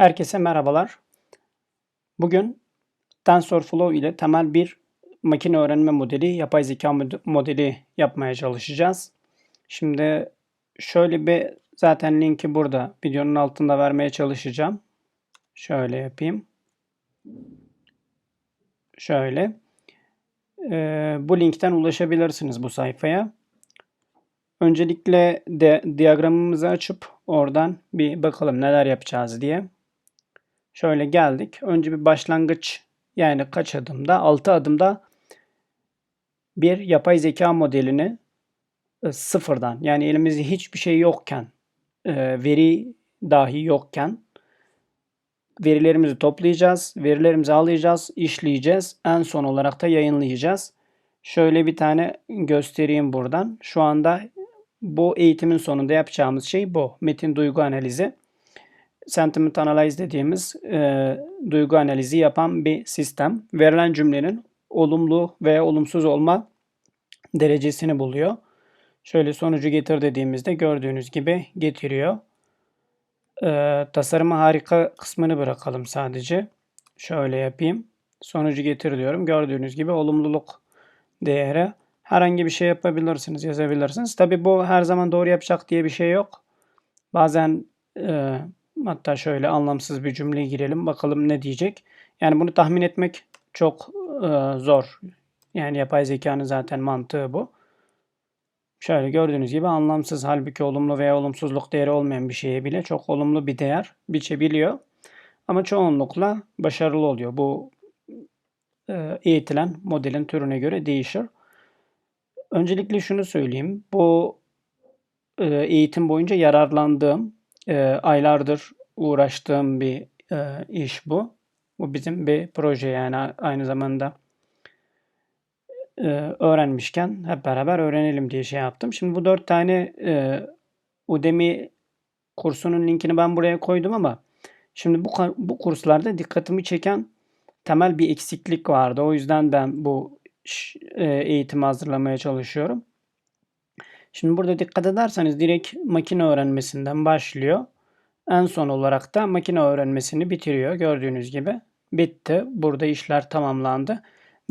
Herkese merhabalar. Bugün TensorFlow ile temel bir makine öğrenme modeli, yapay zeka modeli yapmaya çalışacağız. Şimdi şöyle bir zaten linki burada videonun altında vermeye çalışacağım. Şöyle yapayım. Şöyle. Bu linkten ulaşabilirsiniz bu sayfaya. Öncelikle de diyagramımızı açıp oradan bir bakalım neler yapacağız diye. Şöyle geldik. Önce bir başlangıç, yani kaç adımda? 6 adımda bir yapay zeka modelini sıfırdan, yani elimizde hiçbir şey yokken, veri dahi yokken verilerimizi toplayacağız, verilerimizi alacağız, işleyeceğiz. En son olarak da yayınlayacağız. Şöyle bir tane göstereyim buradan. Şu anda bu eğitimin sonunda yapacağımız şey bu. Metin duygu analizi. Sentiment Analyze dediğimiz duygu analizi yapan bir sistem. Verilen cümlenin olumlu veya olumsuz olma derecesini buluyor. Şöyle sonucu getir dediğimizde gördüğünüz gibi getiriyor. Tasarımı harika kısmını bırakalım sadece. Şöyle yapayım. Sonucu getir diyorum. Gördüğünüz gibi olumluluk değeri. Herhangi bir şey yapabilirsiniz, yazabilirsiniz. Tabi bu her zaman doğru yapacak diye bir şey yok. Bazen hatta şöyle anlamsız bir cümle girelim. Bakalım ne diyecek. Yani bunu tahmin etmek çok zor. Yani yapay zekanın zaten mantığı bu. Şöyle gördüğünüz gibi anlamsız, halbuki olumlu veya olumsuzluk değeri olmayan bir şeye bile çok olumlu bir değer biçebiliyor. Ama çoğunlukla başarılı oluyor. Bu eğitilen modelin türüne göre değişir. Öncelikle şunu söyleyeyim. Bu eğitim boyunca yararlandığım, aylardır uğraştığım bir iş bu. Bu bizim bir proje, yani aynı zamanda öğrenmişken hep beraber öğrenelim diye şey yaptım. Şimdi bu 4 tane Udemy kursunun linkini ben buraya koydum ama şimdi bu kurslarda dikkatimi çeken temel bir eksiklik vardı. O yüzden ben bu eğitimi hazırlamaya çalışıyorum. Şimdi burada dikkat ederseniz direkt makine öğrenmesinden başlıyor. En son olarak da makine öğrenmesini bitiriyor. Gördüğünüz gibi bitti. Burada işler tamamlandı.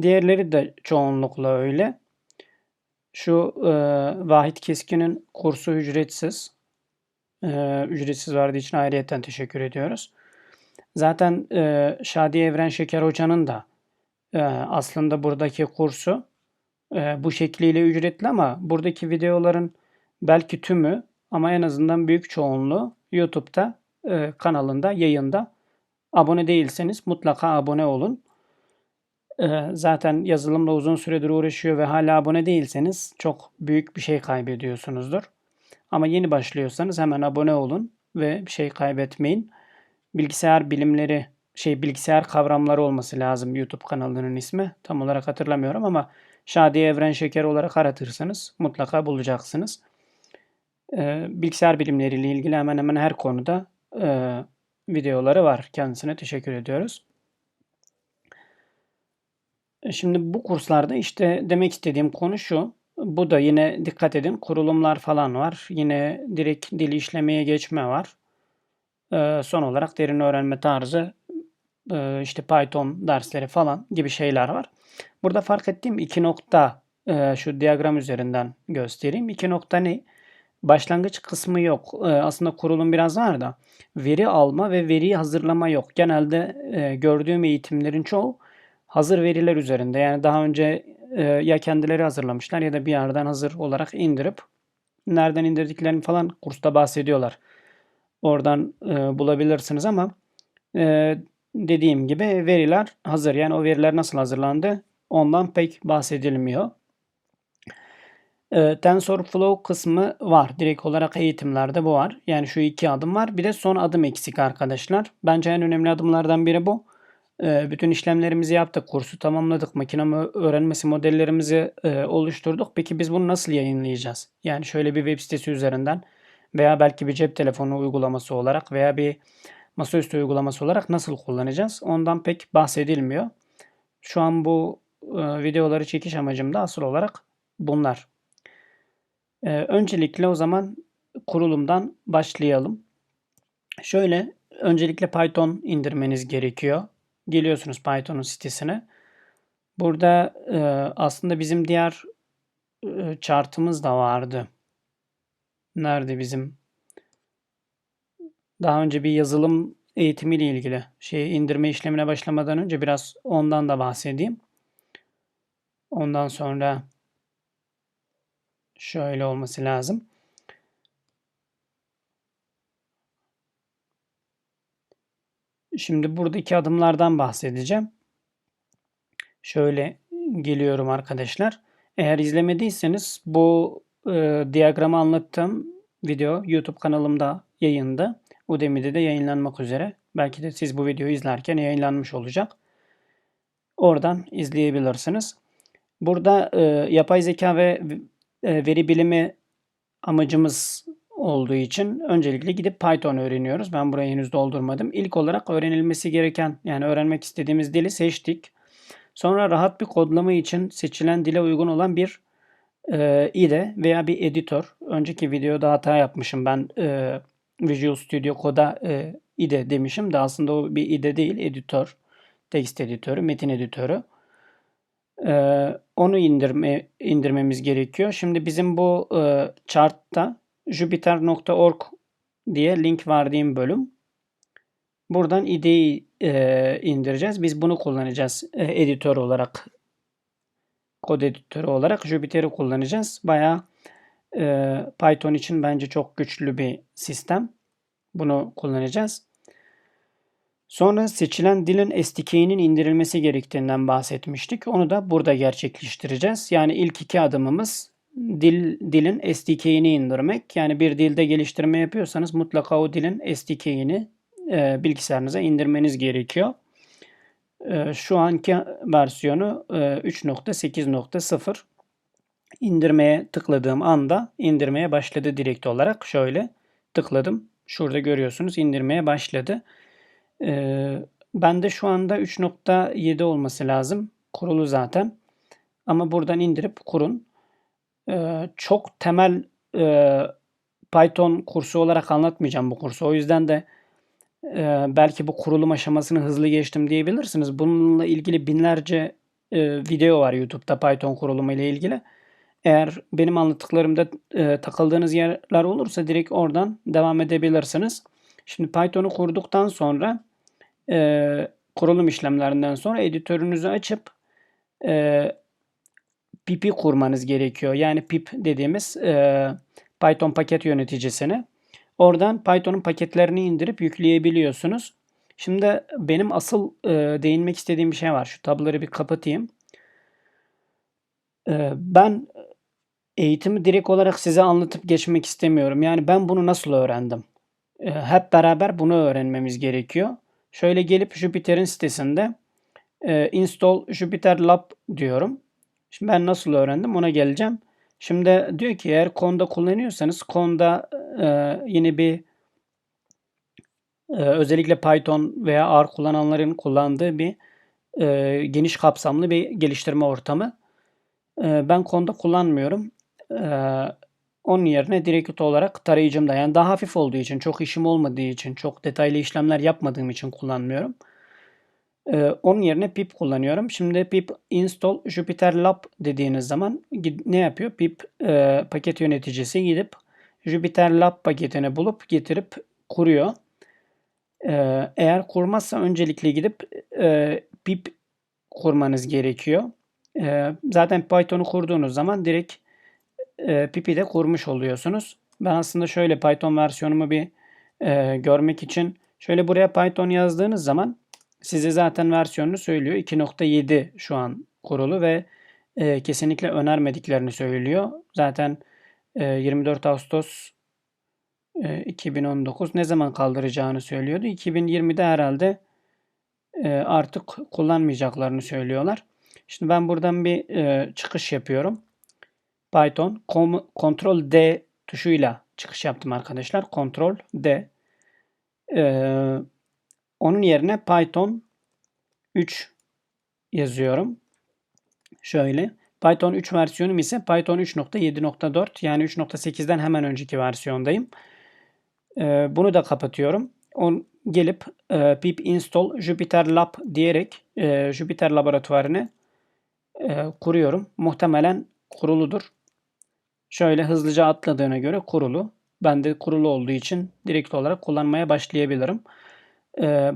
Diğerleri de çoğunlukla öyle. Şu Vahit Keskin'in kursu ücretsiz. Ücretsiz verdiği için ayrıyeten teşekkür ediyoruz. Zaten Şadiye Evren Şeker Hoca'nın da aslında buradaki kursu bu şekliyle ücretli, ama buradaki videoların belki tümü, ama en azından büyük çoğunluğu YouTube'da kanalında yayında. Abone değilseniz mutlaka abone olun. Zaten yazılımla uzun süredir uğraşıyor ve hala abone değilseniz çok büyük bir şey kaybediyorsunuzdur. Ama yeni başlıyorsanız hemen abone olun ve bir şey kaybetmeyin. Bilgisayar bilimleri, bilgisayar kavramları olması lazım YouTube kanalının ismi. Tam olarak hatırlamıyorum ama Şadiye Evren Şeker olarak aratırsanız mutlaka bulacaksınız. Bilgisayar bilimleriyle ilgili hemen hemen her konuda videoları var. Kendisine teşekkür ediyoruz. Şimdi bu kurslarda işte demek istediğim konu şu. Bu da yine dikkat edin, kurulumlar falan var. Yine direkt dil işlemeye geçme var. Son olarak derin öğrenme tarzı, işte Python dersleri falan gibi şeyler var. Burada fark ettiğim iki nokta, şu diyagram üzerinden göstereyim. İki nokta ne? Başlangıç kısmı yok. Aslında kurulum biraz var da veri alma ve veriyi hazırlama yok. Genelde gördüğüm eğitimlerin çoğu hazır veriler üzerinde. Yani daha önce ya kendileri hazırlamışlar ya da bir yerden hazır olarak indirip nereden indirdiklerini falan kursta bahsediyorlar. Oradan bulabilirsiniz ama dediğim gibi veriler hazır. Yani o veriler nasıl hazırlandı ondan pek bahsedilmiyor. TensorFlow kısmı var. Direkt olarak eğitimlerde bu var. Yani şu iki adım var. Bir de son adım eksik arkadaşlar. Bence en önemli adımlardan biri bu. Bütün işlemlerimizi yaptık. Kursu tamamladık. Makine öğrenmesi modellerimizi oluşturduk. Peki biz bunu nasıl yayınlayacağız? Yani şöyle bir web sitesi üzerinden veya belki bir cep telefonu uygulaması olarak veya bir masaüstü uygulaması olarak nasıl kullanacağız? Ondan pek bahsedilmiyor. Şu an bu videoları çekiş amacım da asıl olarak bunlar. Öncelikle o zaman kurulumdan başlayalım. Şöyle öncelikle Python indirmeniz gerekiyor. Geliyorsunuz Python'un sitesine. Burada aslında bizim diğer chart'ımız da vardı. Nerede bizim? Daha önce bir yazılım eğitimiyle ilgili indirme işlemine başlamadan önce biraz ondan da bahsedeyim. Ondan sonra şöyle olması lazım. Şimdi buradaki adımlardan bahsedeceğim. Şöyle geliyorum arkadaşlar. Eğer izlemediyseniz bu diyagramı anlattığım video YouTube kanalımda yayında. Udemy'de de yayınlanmak üzere. Belki de siz bu videoyu izlerken yayınlanmış olacak. Oradan izleyebilirsiniz. Burada yapay zeka ve veri bilimi amacımız olduğu için öncelikle gidip Python öğreniyoruz. Ben burayı henüz doldurmadım. İlk olarak öğrenilmesi gereken, yani öğrenmek istediğimiz dili seçtik. Sonra rahat bir kodlama için seçilen dile uygun olan bir IDE veya bir editör. Önceki videoda hata yapmışım. Ben Visual Studio Code'a IDE demişim de aslında o bir IDE değil, editör. Text editörü, metin editörü. Onu indirmemiz gerekiyor. Şimdi bizim bu chart'ta jupyter.org diye link verdiğim bölüm. Buradan IDE'yi indireceğiz. Biz bunu kullanacağız editör olarak. Kod editörü olarak Jupyter'i kullanacağız. Bayağı Python için bence çok güçlü bir sistem. Bunu kullanacağız. Sonra seçilen dilin SDK'nin indirilmesi gerektiğinden bahsetmiştik. Onu da burada gerçekleştireceğiz. Yani ilk iki adımımız dilin SDK'ni indirmek. Yani bir dilde geliştirme yapıyorsanız mutlaka o dilin SDK'ni bilgisayarınıza indirmeniz gerekiyor. Şu anki versiyonu 3.8.0. İndirmeye tıkladığım anda indirmeye başladı direkt olarak. Şöyle tıkladım. Şurada görüyorsunuz indirmeye başladı. Bende şu anda 3.7 olması lazım. Kurulu zaten. Ama buradan indirip kurun. Çok temel Python kursu olarak anlatmayacağım bu kursu. O yüzden de belki bu kurulum aşamasını hızlı geçtim diyebilirsiniz. Bununla ilgili binlerce video var YouTube'da Python kurulumu ile ilgili. Eğer benim anlattıklarımda takıldığınız yerler olursa direkt oradan devam edebilirsiniz. Şimdi Python'u kurduktan sonra kurulum işlemlerinden sonra editörünüzü açıp pip'i kurmanız gerekiyor. Yani pip dediğimiz Python paket yöneticisini. Oradan Python'un paketlerini indirip yükleyebiliyorsunuz. Şimdi benim asıl değinmek istediğim bir şey var. Şu tabları bir kapatayım. Ben eğitimi direkt olarak size anlatıp geçmek istemiyorum. Yani ben bunu nasıl öğrendim? Hep beraber bunu öğrenmemiz gerekiyor. Şöyle gelip Jupyter'in sitesinde install Jupyter Lab diyorum. Şimdi ben nasıl öğrendim ona geleceğim. Şimdi diyor ki eğer Conda kullanıyorsanız Conda yine bir özellikle Python veya R kullananların kullandığı bir geniş kapsamlı bir geliştirme ortamı. Ben Conda kullanmıyorum. Onun yerine direkt olarak tarayıcımda, yani daha hafif olduğu için, çok işim olmadığı için, çok detaylı işlemler yapmadığım için kullanmıyorum. Onun yerine pip kullanıyorum. Şimdi pip install Jupyter Lab dediğiniz zaman ne yapıyor? Pip paket yöneticisi gidip Jupyter Lab paketini bulup getirip kuruyor. Eğer kurmazsa öncelikle gidip pip kurmanız gerekiyor. Zaten Python'u kurduğunuz zaman direkt pip'i de kurmuş oluyorsunuz. Ben aslında şöyle Python versiyonumu bir görmek için şöyle buraya Python yazdığınız zaman size zaten versiyonunu söylüyor. 2.7 şu an kurulu ve kesinlikle önermediklerini söylüyor. Zaten 24 Ağustos 2019 ne zaman kaldıracağını söylüyordu. 2020'de herhalde artık kullanmayacaklarını söylüyorlar. Şimdi ben buradan bir çıkış yapıyorum. Python Ctrl D tuşuyla çıkış yaptım arkadaşlar. Ctrl D. Onun yerine Python 3 yazıyorum. Şöyle. Python 3 versiyonum ise Python 3.7.4, yani 3.8'den hemen önceki versiyondayım. Bunu da kapatıyorum. gelip pip install Jupyter Lab diyerek Jupyter laboratuvarını kuruyorum. Muhtemelen kuruludur. Şöyle hızlıca atladığına göre kurulu. Ben de kurulu olduğu için direkt olarak kullanmaya başlayabilirim.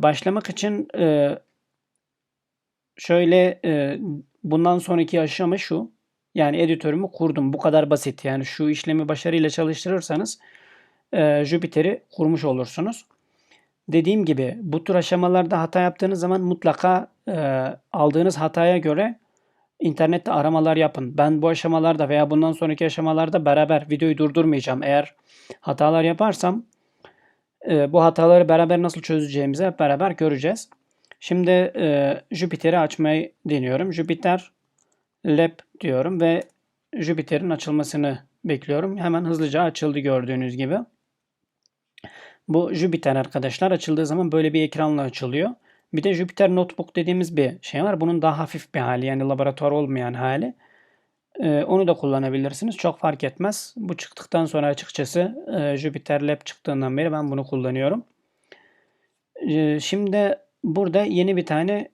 Başlamak için şöyle bundan sonraki aşama şu. Yani editörümü kurdum. Bu kadar basit. Yani şu işlemi başarıyla çalıştırırsanız Jupyter'i kurmuş olursunuz. Dediğim gibi bu tür aşamalarda hata yaptığınız zaman mutlaka aldığınız hataya göre internette aramalar yapın. Ben bu aşamalarda veya bundan sonraki aşamalarda beraber videoyu durdurmayacağım. Eğer hatalar yaparsam bu hataları beraber nasıl çözeceğimizi hep beraber göreceğiz. Şimdi Jupyter'i açmayı deniyorum. Jupyter Lab diyorum ve Jupyter'in açılmasını bekliyorum. Hemen hızlıca açıldı gördüğünüz gibi. Bu Jupyter arkadaşlar açıldığı zaman böyle bir ekranla açılıyor. Bir de Jupyter Notebook dediğimiz bir şey var. Bunun daha hafif bir hali, yani laboratuvar olmayan hali. Onu da kullanabilirsiniz. Çok fark etmez. Bu çıktıktan sonra açıkçası Jupyter Lab çıktığından beri ben bunu kullanıyorum. Şimdi burada yeni bir tane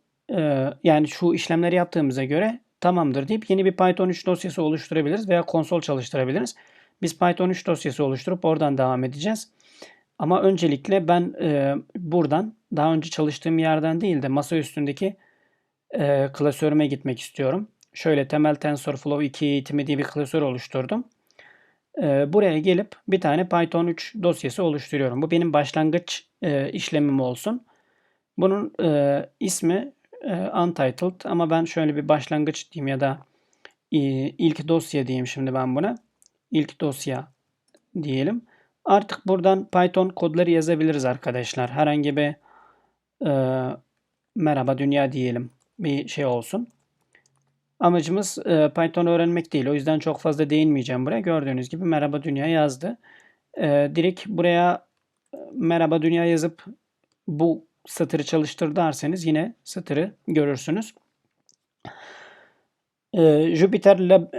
yani şu işlemleri yaptığımıza göre tamamdır deyip yeni bir Python 3 dosyası oluşturabiliriz veya konsol çalıştırabiliriz. Biz Python 3 dosyası oluşturup oradan devam edeceğiz. Ama öncelikle ben buradan daha önce çalıştığım yerden değil de masa üstündeki klasörüme gitmek istiyorum. Şöyle temel TensorFlow 2 eğitimi diye bir klasör oluşturdum. Buraya gelip bir tane Python 3 dosyası oluşturuyorum. Bu benim başlangıç işlemim olsun. Bunun ismi Untitled ama ben şöyle bir başlangıç diyeyim ya da ilk dosya diyeyim şimdi ben buna. İlk dosya diyelim. Artık buradan Python kodları yazabiliriz arkadaşlar. Herhangi bir merhaba dünya diyelim bir şey olsun. Amacımız Python öğrenmek değil. O yüzden çok fazla değinmeyeceğim buraya. Gördüğünüz gibi merhaba dünya yazdı. Direkt buraya merhaba dünya yazıp bu satırı çalıştır derseniz yine satırı görürsünüz. Jupyter Lab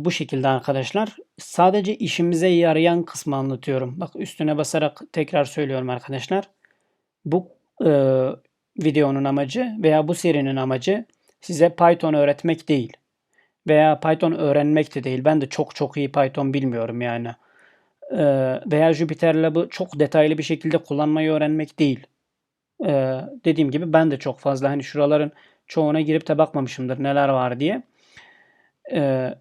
bu şekilde arkadaşlar. Sadece işimize yarayan kısmı anlatıyorum. Bak üstüne basarak tekrar söylüyorum arkadaşlar. Bu videonun amacı veya bu serinin amacı size Python öğretmek değil. Veya Python öğrenmek de değil. Ben de çok iyi Python bilmiyorum yani. Veya Jupyter Lab'ı çok detaylı bir şekilde kullanmayı öğrenmek değil. Dediğim gibi ben de çok fazla hani şuraların çoğuna girip de bakmamışımdır neler var diye.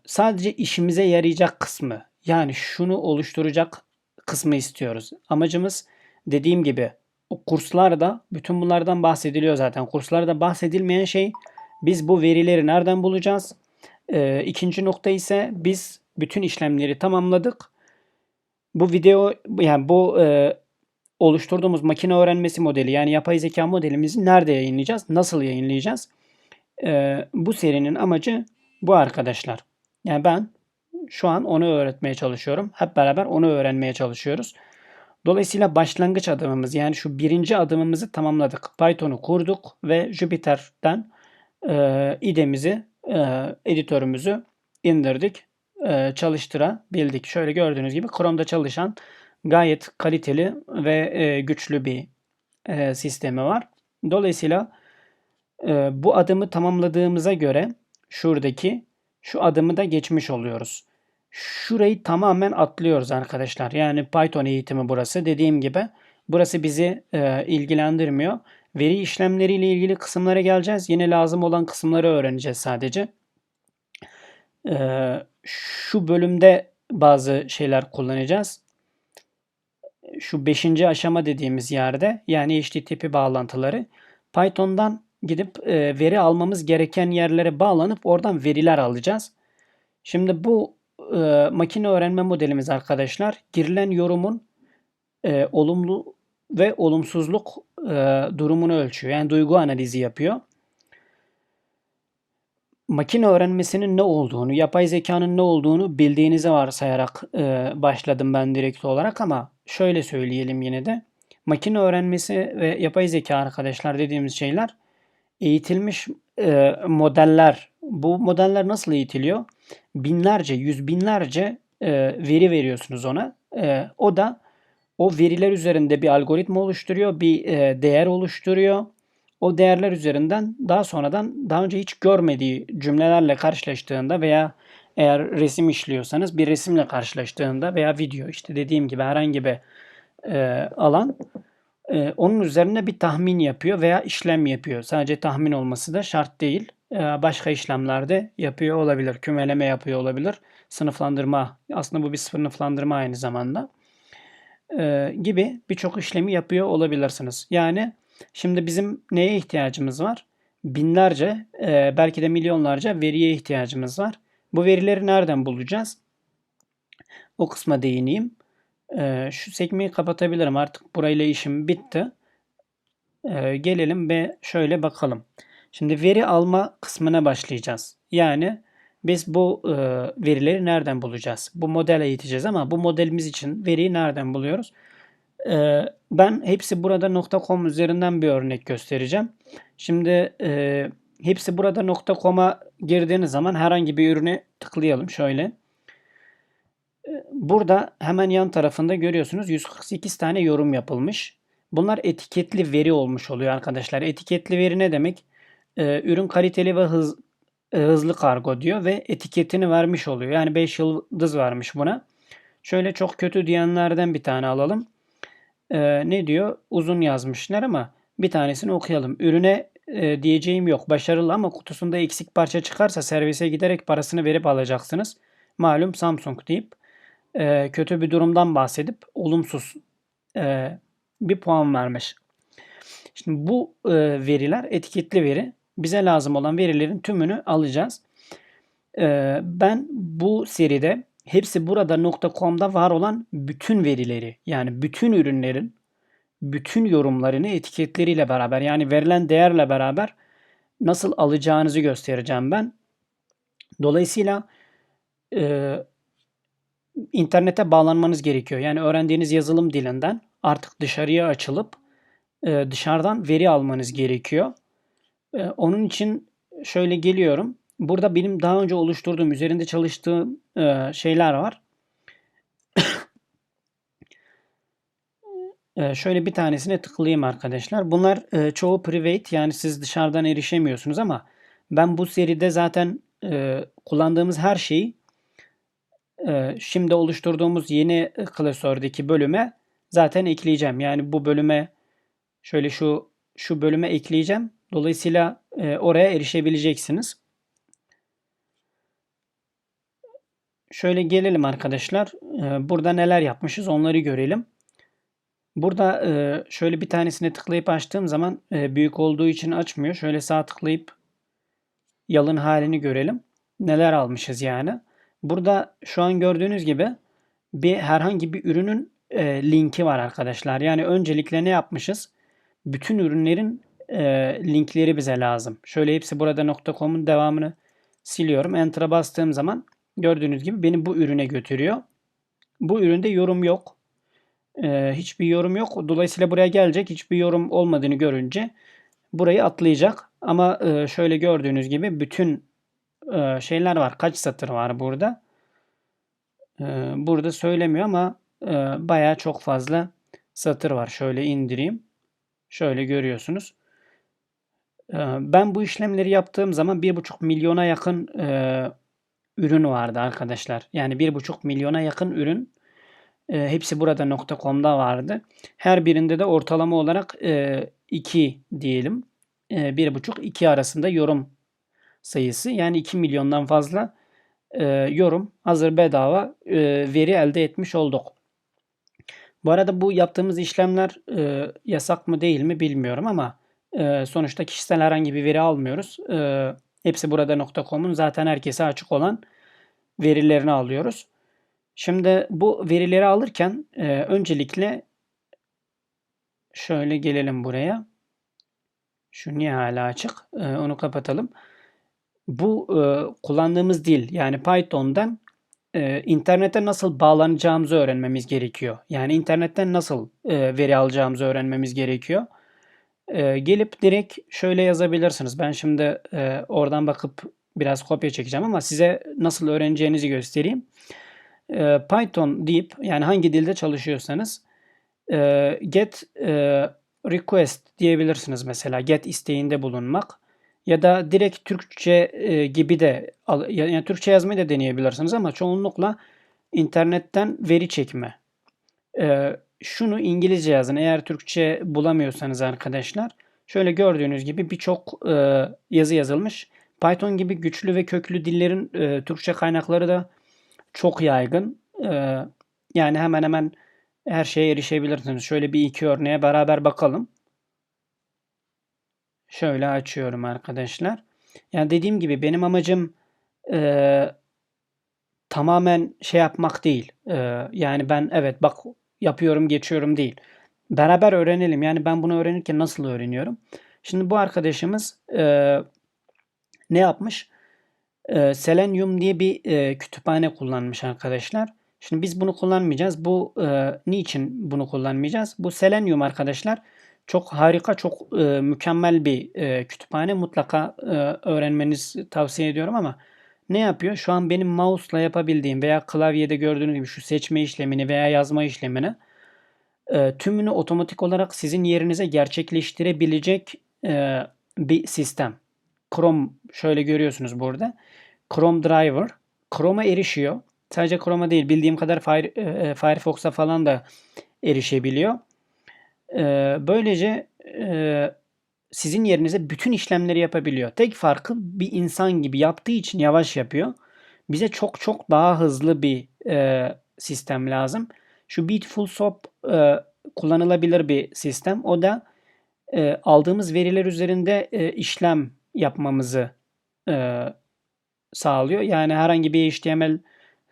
Sadece işimize yarayacak kısmı, yani şunu oluşturacak kısmı istiyoruz. Amacımız dediğim gibi o kurslarda bütün bunlardan bahsediliyor zaten. Kurslarda bahsedilmeyen şey biz bu verileri nereden bulacağız? İkinci nokta ise biz bütün işlemleri tamamladık. Bu video yani bu oluşturduğumuz makine öğrenmesi modeli yani yapay zeka modelimizi nerede yayınlayacağız? Nasıl yayınlayacağız? Bu serinin amacı bu arkadaşlar. Yani ben şu an onu öğretmeye çalışıyorum. Hep beraber onu öğrenmeye çalışıyoruz. Dolayısıyla başlangıç adımımız yani şu birinci adımımızı tamamladık. Python'u kurduk ve Jupyter'den IDE'mizi, editörümüzü indirdik. Çalıştırabildik. Şöyle gördüğünüz gibi Chrome'da çalışan gayet kaliteli ve güçlü bir sistemi var. Dolayısıyla bu adımı tamamladığımıza göre şuradaki şu adımı da geçmiş oluyoruz. Şurayı tamamen atlıyoruz arkadaşlar. Yani Python eğitimi burası. Dediğim gibi burası bizi ilgilendirmiyor. Veri işlemleriyle ilgili kısımlara geleceğiz. Yine lazım olan kısımları öğreneceğiz sadece. Şu bölümde bazı şeyler kullanacağız. Şu 5. aşama dediğimiz yerde yani HTTP bağlantıları Python'dan gidip veri almamız gereken yerlere bağlanıp oradan veriler alacağız. Şimdi bu makine öğrenme modelimiz arkadaşlar girilen yorumun olumlu ve olumsuzluk durumunu ölçüyor. Yani duygu analizi yapıyor. Makine öğrenmesinin ne olduğunu, yapay zekanın ne olduğunu bildiğinizi varsayarak başladım ben direkt olarak ama şöyle söyleyelim yine de. Makine öğrenmesi ve yapay zeka arkadaşlar dediğimiz şeyler eğitilmiş modeller. Bu modeller nasıl eğitiliyor? Binlerce, yüz binlerce veri veriyorsunuz ona. O da o veriler üzerinde bir algoritma oluşturuyor, bir değer oluşturuyor. O değerler üzerinden daha sonradan daha önce hiç görmediği cümlelerle karşılaştığında veya eğer resim işliyorsanız bir resimle karşılaştığında veya video işte dediğim gibi herhangi bir alan onun üzerine bir tahmin yapıyor veya işlem yapıyor. Sadece tahmin olması da şart değil. Başka işlemler de yapıyor olabilir. Kümeleme yapıyor olabilir. Sınıflandırma. Aslında bu bir sınıflandırma aynı zamanda. Gibi birçok işlemi yapıyor olabilirsiniz. Yani şimdi bizim neye ihtiyacımız var? Binlerce, belki de milyonlarca veriye ihtiyacımız var. Bu verileri nereden bulacağız? O kısma değineyim. Şu sekmeyi kapatabilirim. Artık burayla işim bitti. Gelelim ve şöyle bakalım. Şimdi veri alma kısmına başlayacağız. Yani biz bu verileri nereden bulacağız? Bu model eğiteceğiz ama bu modelimiz için veriyi nereden buluyoruz? Ben hepsi burada.com üzerinden bir örnek göstereceğim. Şimdi hepsi burada.com'a girdiğiniz zaman herhangi bir ürüne tıklayalım şöyle. Burada hemen yan tarafında görüyorsunuz 148 tane yorum yapılmış. Bunlar etiketli veri olmuş oluyor arkadaşlar. Etiketli veri ne demek? Ürün kaliteli ve hızlı kargo diyor ve etiketini vermiş oluyor. Yani 5 yıldız vermiş buna. Şöyle çok kötü diyenlerden bir tane alalım. Ne diyor? Uzun yazmışlar ama bir tanesini okuyalım. Ürüne diyeceğim yok. Başarılı ama kutusunda eksik parça çıkarsa servise giderek parasını verip alacaksınız. Malum Samsung deyip kötü bir durumdan bahsedip olumsuz bir puan vermiş. Şimdi bu veriler etiketli veri. Bize lazım olan verilerin tümünü alacağız. Ben bu seride hepsi burada.com'da var olan bütün verileri yani bütün ürünlerin bütün yorumlarını etiketleriyle beraber yani verilen değerle beraber nasıl alacağınızı göstereceğim ben. Dolayısıyla internete bağlanmanız gerekiyor. Yani öğrendiğiniz yazılım dilinden artık dışarıya açılıp dışarıdan veri almanız gerekiyor. Onun için şöyle geliyorum. Burada benim daha önce oluşturduğum, üzerinde çalıştığım şeyler var. Şöyle bir tanesine tıklayayım arkadaşlar. Bunlar çoğu private yani siz dışarıdan erişemiyorsunuz ama ben bu seride zaten kullandığımız her şeyi şimdi oluşturduğumuz yeni klasördeki bölüme zaten ekleyeceğim. Yani bu bölüme şöyle şu bölüme ekleyeceğim. Dolayısıyla oraya erişebileceksiniz. Şöyle gelelim arkadaşlar. Burada neler yapmışız onları görelim. Burada şöyle bir tanesine tıklayıp açtığım zaman büyük olduğu için açmıyor. Şöyle sağ tıklayıp yalın halini görelim. Neler almışız yani. Burada şu an gördüğünüz gibi herhangi bir ürünün linki var arkadaşlar. Yani öncelikle ne yapmışız? Bütün ürünlerin linkleri bize lazım. Şöyle hepsi burada.com'un devamını siliyorum. Enter'a bastığım zaman gördüğünüz gibi beni bu ürüne götürüyor. Bu üründe yorum yok. Hiçbir yorum yok. Dolayısıyla buraya gelecek. Hiçbir yorum olmadığını görünce burayı atlayacak. Ama şöyle gördüğünüz gibi bütün şeyler var. Kaç satır var burada? Burada söylemiyor ama bayağı çok fazla satır var. Şöyle indireyim. Şöyle görüyorsunuz. Ben bu işlemleri yaptığım zaman 1,5 milyona yakın ürün vardı arkadaşlar. Yani 1,5 milyona yakın ürün hepsi burada.com'da vardı. Her birinde de ortalama olarak 2 diyelim. 1,5-2 arasında yorum sayısı. Yani 2 milyondan fazla yorum hazır bedava veri elde etmiş olduk. Bu arada bu yaptığımız işlemler yasak mı değil mi bilmiyorum ama sonuçta kişisel herhangi bir veri almıyoruz. Hepsi burada.com'un zaten herkese açık olan verilerini alıyoruz. Şimdi bu verileri alırken öncelikle şöyle gelelim buraya. Şu niye hala açık? Onu kapatalım. Bu kullandığımız dil yani Python'dan internete nasıl bağlanacağımızı öğrenmemiz gerekiyor. Yani internetten nasıl veri alacağımızı öğrenmemiz gerekiyor. Gelip direkt şöyle yazabilirsiniz. Ben şimdi oradan bakıp biraz kopya çekeceğim ama size nasıl öğreneceğinizi göstereyim. Python deyip yani hangi dilde çalışıyorsanız Get request diyebilirsiniz mesela. Get isteğinde bulunmak. Ya da direkt Türkçe gibi de yani Türkçe yazmayı da deneyebilirsiniz ama çoğunlukla internetten veri çekme. Şunu İngilizce yazın. Eğer Türkçe bulamıyorsanız arkadaşlar, şöyle gördüğünüz gibi birçok yazı yazılmış. Python gibi güçlü ve köklü dillerin Türkçe kaynakları da çok yaygın. Yani hemen hemen her şeye erişebilirsiniz. Şöyle bir iki örneğe beraber bakalım. Şöyle açıyorum arkadaşlar. Yani dediğim gibi benim amacım e, tamamen şey yapmak değil. Yani ben evet bak yapıyorum geçiyorum değil. Beraber öğrenelim. Yani ben bunu öğrenirken nasıl öğreniyorum? Şimdi bu arkadaşımız ne yapmış? Selenium diye bir kütüphane kullanmış arkadaşlar. Şimdi biz bunu kullanmayacağız. Niçin bunu kullanmayacağız? Bu Selenium arkadaşlar çok harika, çok mükemmel bir kütüphane. Mutlaka öğrenmenizi tavsiye ediyorum ama ne yapıyor? Şu an benim mouse'la yapabildiğim veya klavyede gördüğünüz gibi şu seçme işlemini veya yazma işlemini tümünü otomatik olarak sizin yerinize gerçekleştirebilecek bir sistem. Chrome şöyle görüyorsunuz burada. Chrome Driver. Chrome'a erişiyor. Sadece Chrome'a değil bildiğim kadar Firefox'a falan da erişebiliyor. Böylece sizin yerinize bütün işlemleri yapabiliyor. Tek farkı bir insan gibi yaptığı için yavaş yapıyor. Bize çok çok daha hızlı bir sistem lazım. Şu Beautiful Soup kullanılabilir bir sistem. O da aldığımız veriler üzerinde işlem yapmamızı e, sağlıyor. Yani herhangi bir HTML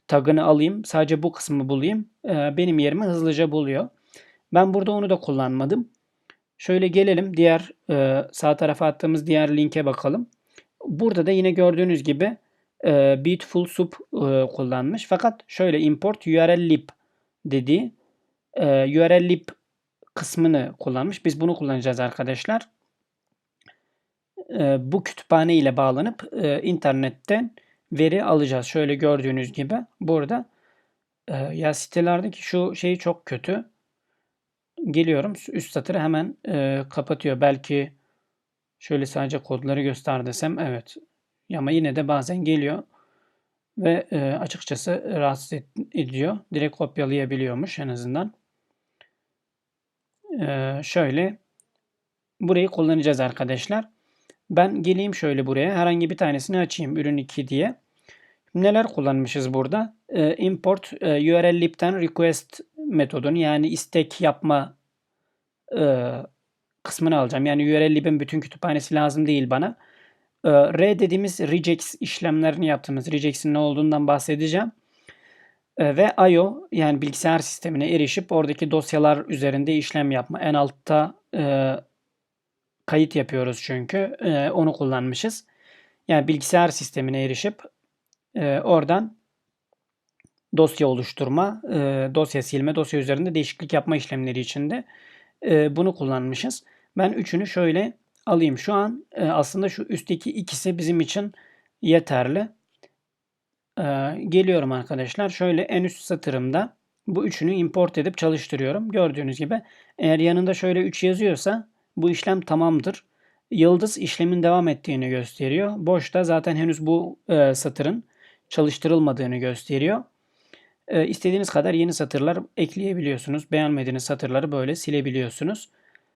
tagını alayım, sadece bu kısmı bulayım, benim yerimi hızlıca buluyor. Ben burada onu da kullanmadım. Şöyle gelelim diğer sağ tarafa attığımız diğer linke bakalım. Burada da yine gördüğünüz gibi Beautiful Soup kullanmış. Fakat şöyle import URL lib dediği URL lib kısmını kullanmış. Biz bunu kullanacağız arkadaşlar. Bu kütüphane ile bağlanıp internetten veri alacağız. Şöyle gördüğünüz gibi burada ya sitelerdeki şu şey çok kötü. Geliyorum üst satırı hemen kapatıyor. Belki şöyle sadece kodları göster desem evet. Ama yine de bazen geliyor ve açıkçası rahatsız ediyor. Direkt kopyalayabiliyormuş en azından. Şöyle burayı kullanacağız arkadaşlar. Ben geleyim şöyle buraya. Herhangi bir tanesini açayım. Ürün 2 diye. Neler kullanmışız burada? Import URL lib'den request metodunu yani istek yapma e, kısmını alacağım. Yani URL lib'in bütün kütüphanesi lazım değil bana. R dediğimiz regex işlemlerini yaptığımız regex'in ne olduğundan bahsedeceğim. Ve I/O yani bilgisayar sistemine erişip oradaki dosyalar üzerinde işlem yapma. En altta kayıt yapıyoruz çünkü. Onu kullanmışız. Yani bilgisayar sistemine erişip oradan dosya oluşturma, dosya silme, dosya üzerinde değişiklik yapma işlemleri için de bunu kullanmışız. Ben üçünü şöyle alayım. Şu an aslında şu üstteki ikisi bizim için yeterli. Geliyorum arkadaşlar. Şöyle en üst satırımda bu üçünü import edip çalıştırıyorum. Gördüğünüz gibi eğer yanında şöyle 3 yazıyorsa bu işlem tamamdır. Yıldız işlemin devam ettiğini gösteriyor. Boşta zaten henüz bu satırın çalıştırılmadığını gösteriyor. İstediğiniz kadar yeni satırlar ekleyebiliyorsunuz. Beğenmediğiniz satırları böyle silebiliyorsunuz.